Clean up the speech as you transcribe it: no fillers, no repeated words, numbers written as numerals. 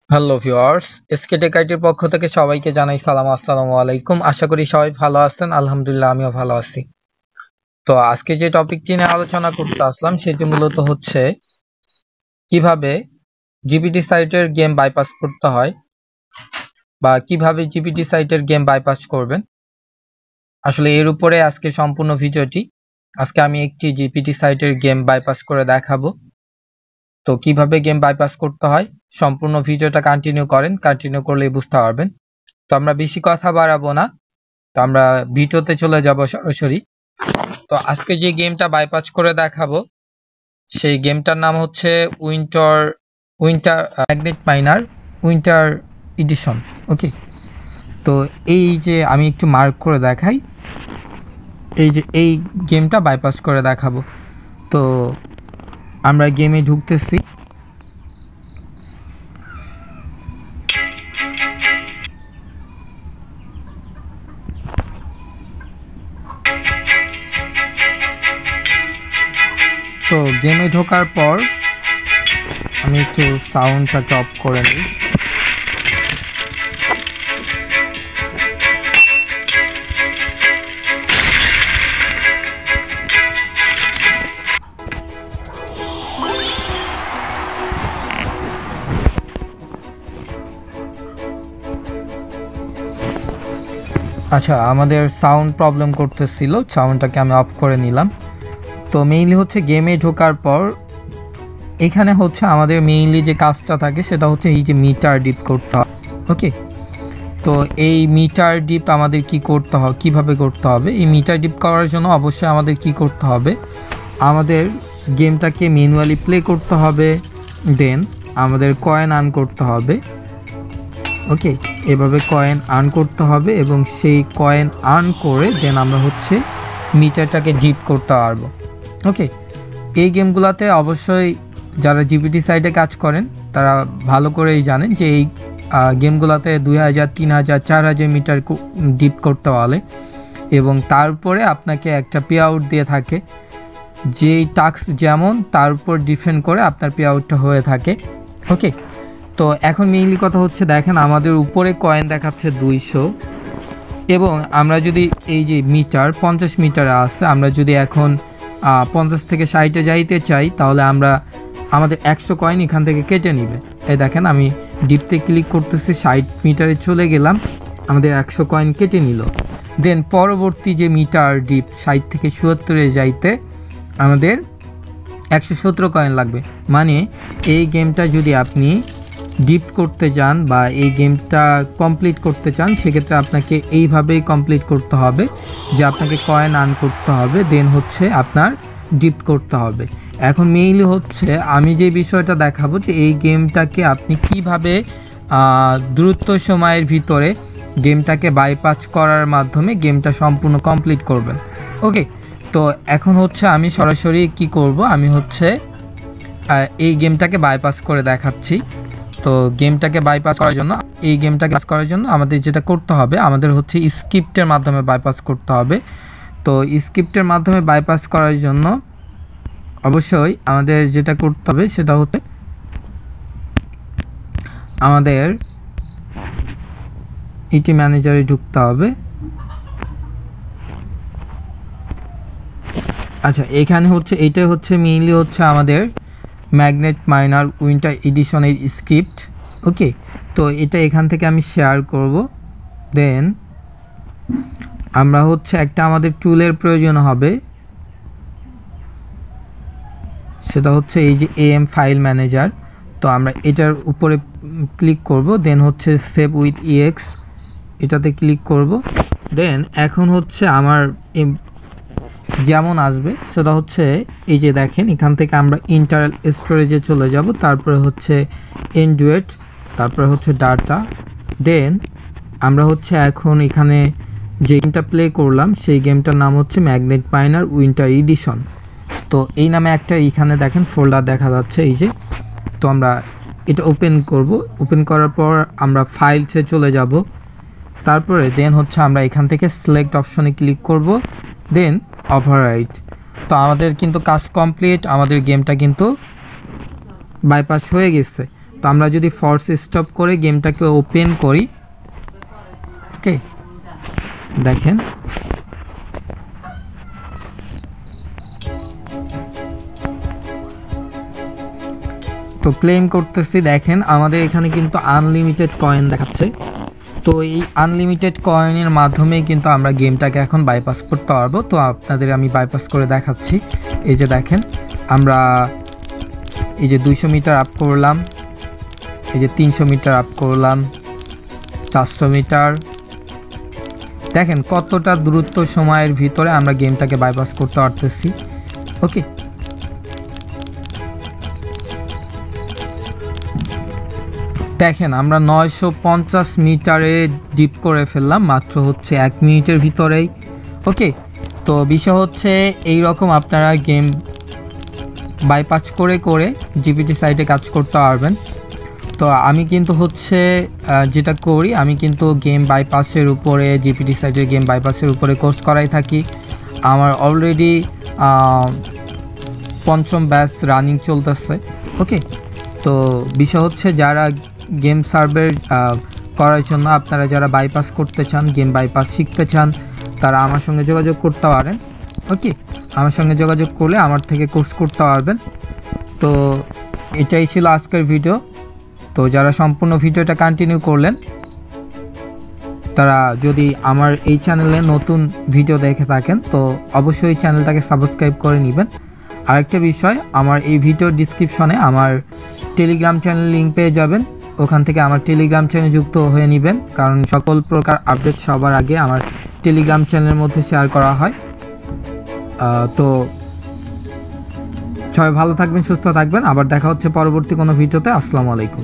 Hello viewers, SK take আইটির পক্ষ থেকে সবাইকে জানাই সালাম, আসসালামু আলাইকুম। আশা করি সবাই ভালো আছেন। আলহামদুলিল্লাহ, আমিও ভালো আছি। তো আজকে যে টপিকটি নিয়ে আলোচনা করতে আসলাম সেটি মূলত হচ্ছে কিভাবে জিপিটি সাইটের গেম বাইপাস করতে হয় বা কিভাবে জিপিটি সাইটের গেম বাইপাস করবেন। আসলে এর উপরে আজকে সম্পূর্ণ ভিডিওটি। আজকে আমি একটি জিপিটি সাইটের গেম বাইপাস করে দেখাবো। তো কিভাবে গেম বাইপাস করতে হয় সম্পূর্ণ ভিডিওটা কন্টিনিউ করলেই বুঝতে পারবেন। তো আমরা বেশি কথা বাড়াবো না, তো আমরা ভিডিওতে চলে যাব সরাসরি। তো আজকে যে গেমটা বাইপাস করে দেখাবো সেই গেমটার নাম হচ্ছে winter magnet miner winter edition. Okay, তো এই যে আমি একটু মার্ক করে দেখাই, এই যে এই গেমটা বাইপাস করে দেখাবো। তো আমরা গেমে ঢুকতেছি। তো গেমে ঢোকার পর আমি একটু সাউন্ডটাকে অফ করে নিই। আচ্ছা, আমাদের সাউন্ড প্রবলেম করতেছিল, সাউন্ডটাকে আমি অফ করে নিলাম। তো মেইনলি হচ্ছে গেমে ঢোকার পর এখানে হচ্ছে আমাদের মেইনলি যে কাজটা থাকে সেটা হচ্ছে এই যে মিটার ডিপ করতে হয়। ওকে, তো এই মিটার ডিপ আমাদের কি করতে হবে, কিভাবে করতে হবে? এই মিটার ডিপ করার জন্য অবশ্যই আমাদের কি করতে হবে, আমাদের গেমটাকে ম্যানুয়ালি প্লে করতে হবে, দেন আমাদের কয়েন আর্ন করতে হবে। ওকে, এভাবে কয়েন আর্ন করতে হবে এবং সেই কয়েন আর্ন করে দেন আমরা হচ্ছে মিটারটাকে ডিপ করতে পারবো। ওকে, এই গেমগুলোতে অবশ্যই যারা জিপিটি সাইটে কাজ করেন তারা ভালো করেই জানেন যে এই গেমগুলোতে 2000, 3000, 4000 মিটার ডিপ করতে বলে এবং তারপরে আপনাকে একটা পে আউট দিয়ে থাকে। যেই টাস্ক যেমন তার উপর ডিপেন্ড করে আপনার পে আউটটা হয়ে থাকে। ওকে, তো এখন মেইনলি কথা হচ্ছে দেখেন আমাদের উপরে কয়েন দেখাচ্ছে 200 এবং আমরা যদি এই যে মিটার 50 মিটারে আছে, আমরা যদি এখন 50 থেকে 60-এ যাইতে চাই তাহলে আমাদের 100 কয়েন এখান থেকে কেটে নিবে। এই দেখেন আমি ডিপতে ক্লিক করতেছি, 60 মিটারে চলে গেলাম, আমাদের 100 কয়েন কেটে নিল। দেন পরবর্তী যে মিটার ডিপ 60 থেকে 77-এ যাইতে আমাদের 117 কয়েন লাগবে। মানে এই গেমটা যদি আপনি ডিপ করতে চান বা এই গেমটা কমপ্লিট করতে চান সেক্ষেত্রে আপনাকে এইভাবেই কমপ্লিট করতে হবে যে আপনাকে কয়েন আর্ন করতে হবে, দেন হচ্ছে আপনার ডিপ করতে হবে। এখন মেইনলি হচ্ছে আমি যে বিষয়টা দেখাবো যে এই গেমটাকে আপনি কিভাবে দ্রুত সময়ের ভিতরে গেমটাকে বাইপাস করার মাধ্যমে গেমটা সম্পূর্ণ কমপ্লিট করবেন। ওকে, তো এখন হচ্ছে আমি সরাসরি কি করব, আমি হচ্ছে এই গেমটাকে বাইপাস করে দেখাচ্ছি। তো গেমটাকে বাইপাস করার জন্য আমাদের যেটা করতে হবে, আমাদের হচ্ছে স্ক্রিপ্টের মাধ্যমে বাইপাস করতে হবে। তো স্ক্রিপ্টের মাধ্যমে বাইপাস করার জন্য অবশ্যই আমাদের যেটা করতে হবে সেটা হচ্ছে আমাদের ইটি ম্যানেজারে ঢুকতে হবে। আচ্ছা, এখানে হচ্ছে এইটাই হচ্ছে মেইনলি হচ্ছে আমাদের ম্যাগনেট মাইনার উইন্টার এডিশনের স্ক্রিপ্ট। ওকে, তো এটা এখান থেকে আমি শেয়ার করব। দেন আমরা হচ্ছে একটা আমাদের টুলের প্রয়োজন হবে, সেটা হচ্ছে এই যে এএম ফাইল ম্যানেজার। তো আমরা এটার উপরে ক্লিক করব, দেন হচ্ছে সেভ উইথ ইএক্স এটাতে ক্লিক করব। দেন এখন হচ্ছে আমার যেমন আসবে সেটা হচ্ছে এই যে দেখেন এখান থেকে আমরা ইন্টারনাল স্টোরেজে চলে যাব, তারপরে হচ্ছে এন্ড্রয়েড, তারপরে হচ্ছে ডাটা। দেন আমরা হচ্ছে এখন এখানে যে গেমটা প্লে করলাম সেই গেমটার নাম হচ্ছে ম্যাগনেট মাইনার উইন্টার এডিশন। তো এই নামে একটা এখানে দেখেন ফোল্ডার দেখা যাচ্ছে এই যে। তো আমরা এটা ওপেন করব, ওপেন করার পর আমরা ফাইলসে চলে যাব, তারপরে দেন হচ্ছে আমরা এখান থেকে সিলেক্ট অপশনে ক্লিক করব, দেন ওভাররাইট। তো আমাদের কিন্তু কাজ কমপ্লিট, আমাদের গেমটা কিন্তু বাইপাস হয়ে গেছে। তো আমরা যদি ফোর্স স্টপ করে গেমটাকে ওপেন করি, ওকে দেখেন তো ক্লেম করতেছি। দেখেন আমাদের এখানে কিন্তু আনলিমিটেড কয়েন দেখাচ্ছে। তো এই আনলিমিটেড কয়েনের মাধ্যমেই কিন্তু আমরা গেমটাকে এখন বাইপাস করতে পারবো। তো আপনাদের আমি বাইপাস করে দেখাচ্ছি। এই যে দেখেন আমরা এই যে 200 মিটার আপ করলাম, এই যে 300 মিটার আপ করলাম, 400 মিটার। দেখেন কতটা দ্রুত সময়ের ভিতরে আমরা গেমটাকে বাইপাস করতে পারতেছি। ওকে, দেখেন আমরা 950 মিটারে ডিপ করে ফেললাম মাত্র হচ্ছে 1 মিনিটের ভিতরেই। ওকে, তো বিষয় হচ্ছে এই রকম আপনারা গেম বাইপাস করে করে জিপিটি সাইটে কাজ করতে পারবেন। তো আমি কিন্তু হচ্ছে যেটা করি, আমি কিন্তু গেম বাইপাসের উপরে, জিপিটি সাইটের গেম বাইপাসের উপরে কোর্স করাই থাকি। আমার অলরেডি 5ম ব্যাচ রানিং চলতেছে। ওকে, তো বিষয় হচ্ছে যারা গেম সার্ভার করার জন্য আপনারা যারা বাইপাস করতে চান, গেম বাইপাস শিখতে চান, তারা আমার সঙ্গে যোগাযোগ করতে পারেন। ওকে, আমার সঙ্গে যোগাযোগ করলে আমার থেকে কোর্স করতে পারবেন। তো এটাই ছিল আজকের ভিডিও। তো যারা সম্পূর্ণ ভিডিওটা কন্টিনিউ করলেন, তারা যদি আমার এই চ্যানেলে নতুন ভিডিও দেখে থাকেন তো অবশ্যই চ্যানেলটাকে সাবস্ক্রাইব করে নেবেন। আরেকটা বিষয়, আমার এই ভিডিওর ডিসক্রিপশনে আমার টেলিগ্রাম চ্যানেল লিঙ্ক পেয়ে যাবেন। ওখান থেকে আমার টেলিগ্রাম চ্যানেল যুক্ত হয়ে নেবেন, কারণ সকল প্রকার আপডেট সবার আগে আমার টেলিগ্রাম চ্যানেলের মধ্যে শেয়ার করা হয়। তো সবাই ভালো থাকবেন, সুস্থ থাকবেন। আবার দেখা হচ্ছে পরবর্তী কোনো ভিডিওতে। আসসালামু আলাইকুম।